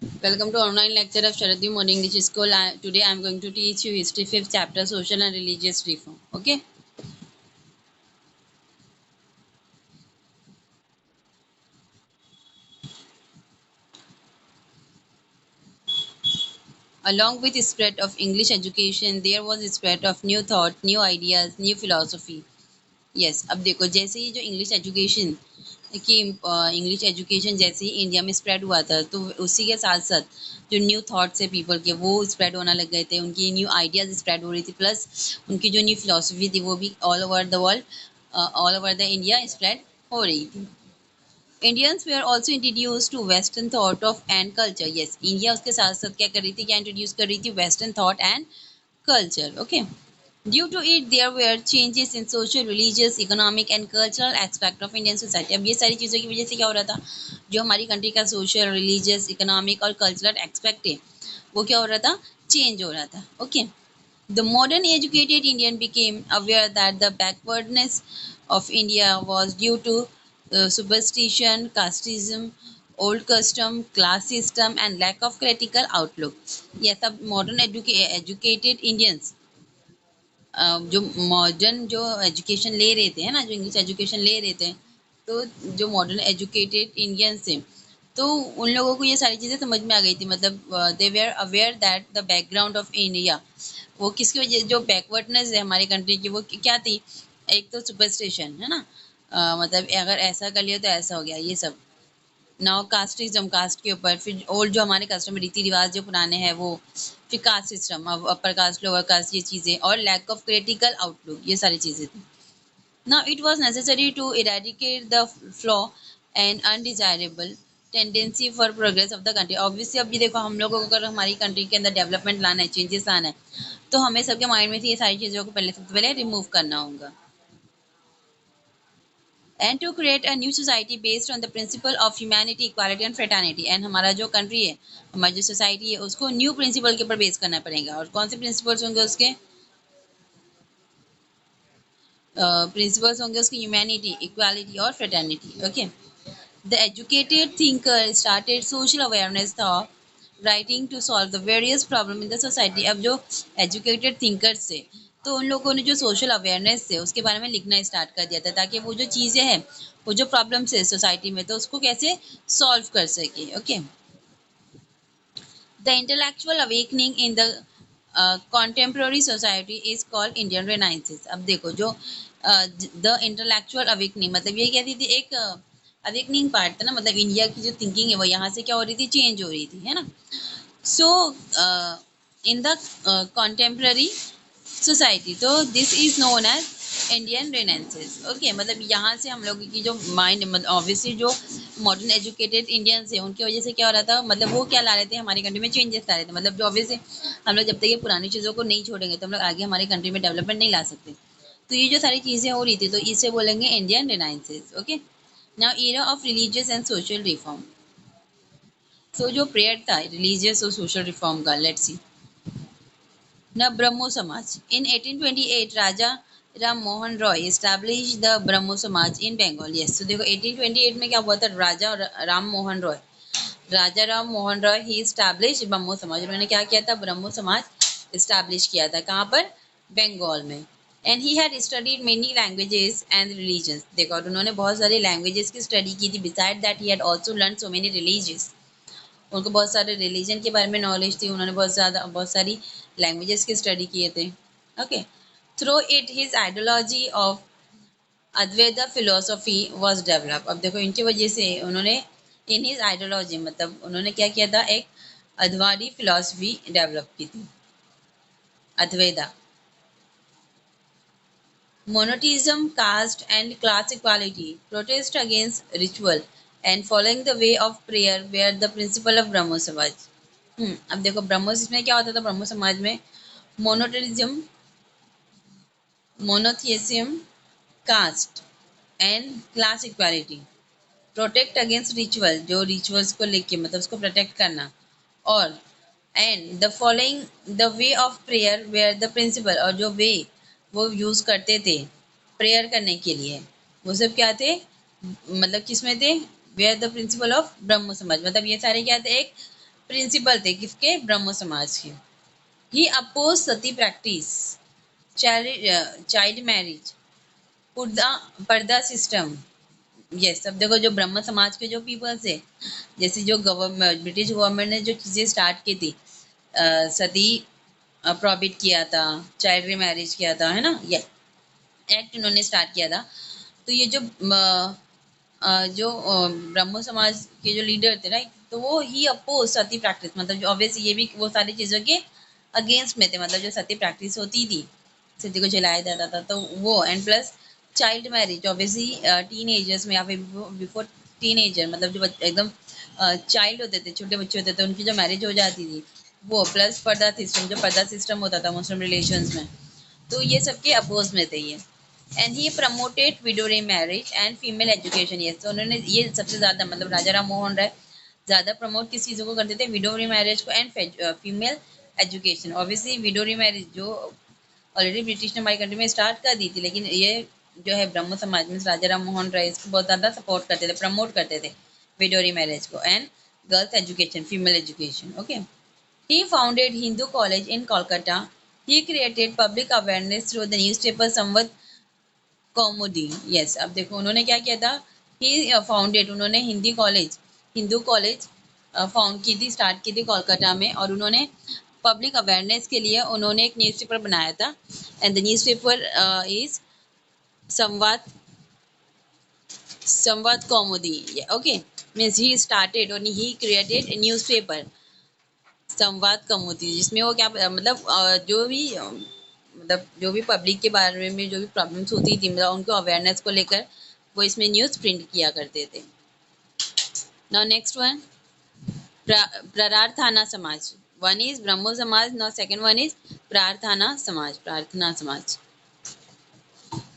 Welcome to online lecture of Sharadhi Morning English School. Today I am going to teach you history 5th chapter social and religious reform. Okay. Along with the spread of English education, there was a spread of new thought, new ideas, new philosophy. Yes, अब देखो जैसे ही जो English education जैसे ही India में spread हुआ था तो उसी के साथ साथ जो न्यू थॉट्स है पीपल के वो स्प्रेड होना लग गए थे, उनकी न्यू आइडियाज स्प्रेड हो रही थी, प्लस उनकी जो न्यू फिलोसफी थी वो भी all over the world, all over the India spread हो रही थी. Indians were also introduced to Western thought of and culture. Yes, India उसके साथ साथ क्या कर रही थी, क्या इंट्रोड्यूस कर रही थी, Western thought and culture. Okay. Due to it, there were changes in social, religious, economic and cultural aspect of Indian society. अब ये सारी चीज़ों की वजह से क्या हो रहा था, जो हमारी कंट्री का सोशल, रिलीजियस, इकोनॉमिक और कल्चरल एस्पेक्ट है वो क्या हो रहा था, चेंज हो रहा था. Okay. The modern educated Indian became aware that the backwardness of India was due to superstition, casteism, old custom, class system, and lack of critical outlook. Yes, अब modern educated Indians जो modern जो education ले रहे थे, है ना, जो English education ले रहे थे, तो जो मॉडर्न एजुकेटेड इंडियंस थे तो उन लोगों को ये सारी चीज़ें समझ में आ गई थी. मतलब they were aware that the background of India, वो किसकी वजह, जो बैकवर्डनेस है हमारी कंट्री की वो क्या थी. एक तो सुपरस्टिशन है ना, मतलब अगर ऐसा कर लिया तो ऐसा हो गया, ये सब. नाउ कास्टिज्म, कास्ट के ऊपर, फिर ओल्ड जो हमारे कस्टम रीति रिवाज जो पुराने हैं वो, फिर कास्ट सिस्टम, अब अपर कास्ट लोअर कास्ट, ये चीज़ें, और लैक ऑफ क्रिटिकल आउटलुक, ये सारी चीज़ें थी. Now it was necessary to eradicate the flaw and undesirable tendency for progress of the country. Obviously अब ये देखो, हम लोगों को अगर हमारी कंट्री के अंदर डेवलपमेंट लाना है, चेंजेस लाना है, तो हमें सबके माइंड में से ये सारी चीज़ों को पहले सबसे पहले रिमूव करना होगा. And to create a new society based on the principle of humanity, equality and fraternity. And हमारा जो कंट्री है, हमारी जो सोसाइटी है, उसको न्यू प्रिंसिपल के ऊपर बेस करना पड़ेगा. और कौन से प्रिंसिपल्स होंगे उसके, प्रिंसिपल्स होंगे उसकी ह्यूमैनिटी, इक्वालिटी और fraternity. Okay. The educated thinker started social awareness था writing to solve the various problem in the society. अब जो एजुकेटेड थिंकर्स थे तो उन लोगों ने जो सोशल अवेयरनेस थे उसके बारे में लिखना स्टार्ट कर दिया था, ताकि वो जो चीज़ें हैं, वो जो प्रॉब्लम्स है सोसाइटी में, तो उसको कैसे सॉल्व कर सके. Okay. The intellectual awakening in the contemporary society is called Indian Renaissance. अब देखो जो द इंटेलेक्चुअल अवेकनिंग, मतलब ये कहती थी एक अवेकनिंग पार्ट था ना, मतलब इंडिया की जो थिंकिंग है वो यहाँ से क्या हो रही थी, चेंज हो रही थी, है ना. So in the contemporary society, तो this is known as Indian renaissance. Okay. मतलब यहाँ से हम लोग की जो माइंड, मतलब ऑब्वियसली जो मॉडर्न एजुकेटेड इंडियंस है उनकी वजह से क्या हो रहा था, मतलब वो क्या ला रहे थे, हमारी कंट्री में चेंजेस ला रहे थे. मतलब जो ऑब्वियसली हम लोग जब तक ये पुरानी चीज़ों को नहीं छोड़ेंगे तो हम लोग आगे हमारी कंट्री में डेवलपमेंट नहीं ला सकते. तो ये जो सारी चीज़ें हो रही थी तो इसे बोलेंगे Indian renaissance. Okay. Now era of religious and social reform. So जो पीरियड था रिलीजियस और सोशल रिफॉर्म का, let's see. Now Brahmo Samaj. In 1828, Raja Ram Mohan Roy established the Brahmo Samaj in Bengal. Yes, so देखो 1828 में क्या हुआ था, राजा राम मोहन रॉय, राजा राम मोहन रॉय ही established ब्रह्मो समाज. उन्होंने क्या किया था, ब्रह्मो समाज establish किया था. कहाँ पर, बंगाल में. And he had studied many languages and religions. देखो, और उन्होंने बहुत सारी languages की स्टडी की थी. Besides that, he had also learned so many religions. उनको बहुत सारे रिलीजन के बारे में नॉलेज थी, उन्होंने बहुत सारी लैंग्वेजेस की स्टडी किए थे. Okay. Through it his ideology of Advaita philosophy was develop. अब देखो इनकी वजह से उन्होंने, इन हिज आइडियोलॉजी मतलब उन्होंने क्या किया था, एक अद्वादी फिलोसफी डेवलप की थी, Advaita. Monotheism, caste and class equality, protest against ritual and following the way of prayer were the principle of ब्रह्मो समाज. अब देखो ब्रह्मो में क्या होता था, ब्रह्मो समाज में monotheism, monotheism, caste and class equality, protect against ritual, जो रिचुअल्स को लेके मतलब उसको प्रोटेक्ट करना, और and the following the way of prayer where the principle, और जो वे वो यूज़ करते थे प्रेयर करने के लिए, वो सब क्या थे, मतलब किस में थे, वेयर द प्रिंसिपल ऑफ ब्रह्म समाज. मतलब ये सारे क्या थे, एक प्रिंसिपल थे किसके, ब्रह्मो समाज के। ही अपोज सती प्रैक्टिस, चाइल्ड मैरिज, पर्दा पर्दा सिस्टम। यस, अब देखो जो ब्रह्म समाज के जो पीपल्स है, जैसे जो गवर्नमेंट, ब्रिटिश गवर्नमेंट ने जो चीजें स्टार्ट की थी, सती प्रोहिबिट किया था, चाइल्ड मैरिज किया था, है ना, ये एक्ट इन्होंने स्टार्ट किया था। तो ये जो ब्रह्मो समाज के जो लीडर थे, राइट, तो वो ही अपोज सती प्रैक्टिस, मतलब जो ऑब्वियसली ये भी वो सारी चीजों के अगेंस्ट में थे, मतलब जो सती प्रैक्टिस होती थी, सती को जलाया जाता था, तो वो and plus child marriage, obviously tin agers में या फिर बिफोर टीन एजर, मतलब जो एकदम चाइल्ड होते थे, छोटे बच्चे होते थे, उनकी जो मैरिज हो जाती थी वो, प्लस पर्दा सिस्टम, जो पर्दा सिस्टम होता था मुस्लिम रिलेशंस में, तो ये सबके अपोज में थे ये। And he promoted widow remarriage and female education. ये तो उन्होंने ये सबसे ज़्यादा, मतलब राजा राम मोहन राय ज़्यादा प्रमोट किस चीज़ों को करते थे, विडोरी मैरिज को and female education. Obviously widow remarriage जो ऑलरेडी ब्रिटिश ने हमारी कंट्री में स्टार्ट कर दी थी, लेकिन ये जो है ब्रह्म समाज में राजा राम मोहन राय इसको बहुत ज़्यादा सपोर्ट करते थे, प्रमोट करते थे विडोरी मैरिज को and girls education, female education. Okay, he founded Hindu College in Kolkata. He created public awareness through the newspaper Samvad Kaumudi. Yes, अब देखो उन्होंने क्या किया था, ही फाउंडेड, उन्होंने हिंदू कॉलेज फाउंड की थी, स्टार्ट की थी कोलकाता में, और उन्होंने पब्लिक अवेयरनेस के लिए उन्होंने एक न्यूज़पेपर बनाया था, एंड द न्यूज़पेपर इज संवाद संवाद कौमुदी। ओके, मीन्स ही स्टार्टेड और ही क्रिएटेड ए न्यूज़पेपर संवाद कौमुदी, जिसमें वो क्या मतलब जो भी पब्लिक के बारे में जो भी प्रॉब्लम्स होती थी, मतलब उनको अवेयरनेस को लेकर वो इसमें न्यूज़ प्रिंट किया करते थे। नाउ नेक्स्ट वन, प्रार्थना समाज। वन इज ब्रह्मो समाज, now second one is Prarthana समाज।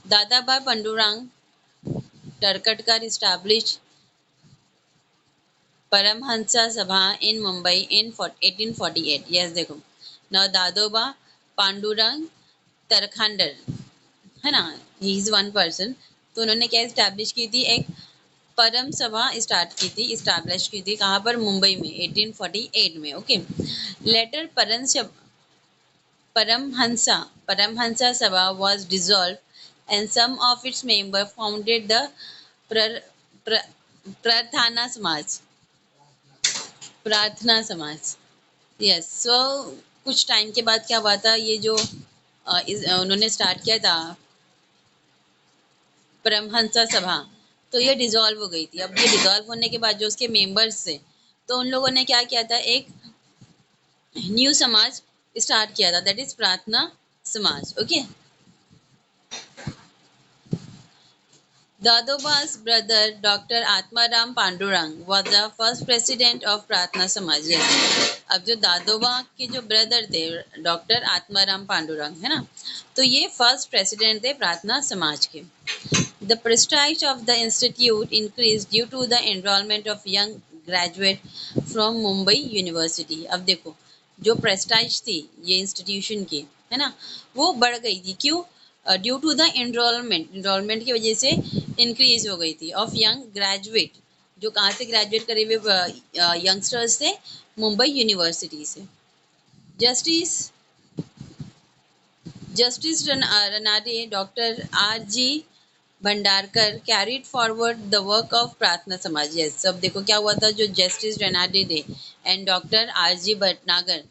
दादाभाई पंडुरंग टरकटकर established परमहंसा सभा इन मुंबई इन 1848। यस, देखो नाउ दादोबा पांडुरंग तरखंडर, है ना, ही इज वन पर्सन। तो उन्होंने क्या इस्टेब्लिश की थी, एक परम सभा स्टार्ट की थी, इस्टेब्लिश की थी, कहाँ पर, मुंबई में 1848 में। ओके, लेटर परमहंसा परमहंसा सभा was dissolved and some of its members founded the प्र, प्र, प्रार्थना समाज प्रार्थना समाज। यस, सो कुछ टाइम के बाद क्या हुआ था, ये जो उन्होंने स्टार्ट किया था परमहंसा सभा, तो ये डिसॉल्व हो गई थी। अब ये डिसॉल्व होने के बाद जो उसके मेंबर्स थे, तो उन लोगों ने क्या किया था, एक न्यू समाज स्टार्ट किया था, that is Prarthana Samaj. Okay, दादोबा's brother Dr. Atmaram Pandurang was the first president of प्रार्थना समाज। yes, अब जो दादोबा के जो ब्रदर थे डॉक्टर आत्माराम पांडुरंग, है ना, तो ये फर्स्ट प्रेसिडेंट थे प्रार्थना समाज के। The prestige of the institute increased due to the enrollment of young graduate from Mumbai University। अब देखो जो प्रेस्टाइज थी ये इंस्टीट्यूशन की, है ना, वो बढ़ गई थी, क्यों, ड्यू टू द एनरोलमेंट की वजह से इंक्रीज हो गई थी ऑफ यंग ग्रेजुएट, जो कहाँ से ग्रेजुएट करे हुए यंगस्टर्स थे, मुंबई यूनिवर्सिटी से। Justice justice Ranade doctor R G Bhandarkar carried forward the work of Prarthana Samaj. Yes, अब देखो क्या हुआ था, जो जस्टिस रेनाडे डे and doctor R G Bhatnagar,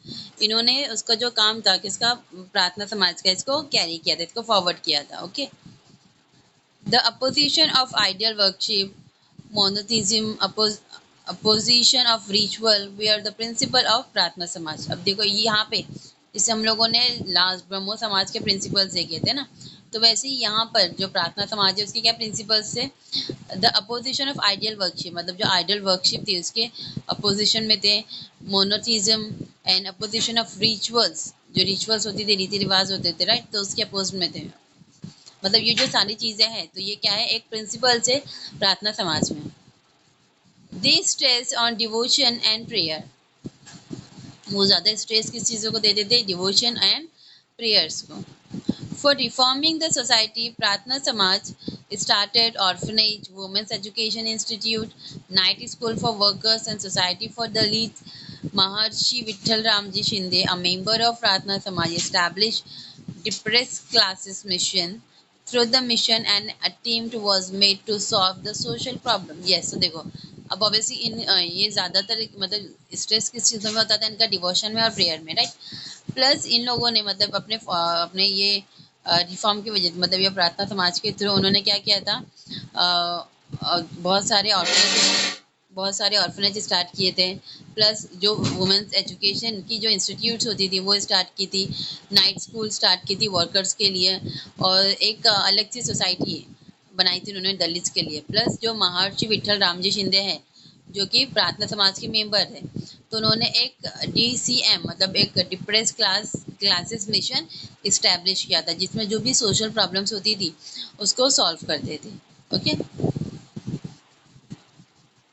इन्होंने उसका जो काम था किसका, प्रार्थना समाज का, इसको कैरी किया था, इसको फॉरवर्ड किया था। Okay, the opposition of ideal worship, monotheism, opposition of ritual where the principle of Prarthana Samaj. अब देखो यहाँ पे जिसे हम लोगों ने लास्ट ब्रह्मो समाज के प्रिंसिपल्स देखे थे ना, तो वैसे ही यहाँ पर जो प्रार्थना समाज है उसके क्या प्रिंसिपल्स थे, the opposition of ideal worship, मतलब जो आइडियल वर्कशिप थी उसके अपोजिशन में थे, monotheism and opposition of rituals, जो रिचुअल्स होती थी, रीति रिवाज होते थे, राइट, तो उसके अपोज में थे। मतलब ये जो सारी चीजें हैं, तो ये क्या है, एक प्रिंसिपल से प्रार्थना समाज में। They stress on devotion and prayer, वो ज़्यादा स्ट्रेस किस चीज़ों को देते थे, डिवोशन एंड प्रेयर्स को। For reforming the society, Prarthana Samaj started orphanage, women's education institute, night school for workers and society for the Maharshi Vittal Ramji Shinde, a member of Pratna Samaj, established depressed classes mission. Through the mission, an attempt was made to solve the social problem. Yes, तो देखो अब obviously ये ज़्यादातर मतलब stress किस चीज़ों में होता था इनका, डिवोशन में और प्रेयर में, राइट। प्लस इन लोगों ने मतलब अपने ये रिफॉर्म की वजह मतलब ये प्रार्थना समाज के थ्रू उन्होंने क्या किया था, बहुत सारे ऑर्फनेज स्टार्ट किए थे। प्लस जो वुमेन्स एजुकेशन की जो इंस्टीट्यूट्स होती थी वो स्टार्ट की थी, नाइट स्कूल स्टार्ट की थी वर्कर्स के लिए, और एक अलग सी सोसाइटी बनाई थी उन्होंने दलित्स के लिए। प्लस जो महर्षि विठल रामजी शिंदे हैं जो कि प्रार्थना समाज के मेंबर है, तो उन्होंने एक DCM मतलब एक डिप्रेस क्लासेस मिशन इस्टेब्लिश किया था, जिसमें जो भी सोशल प्रॉब्लम्स होती थी उसको सॉल्व करते थे। ओके।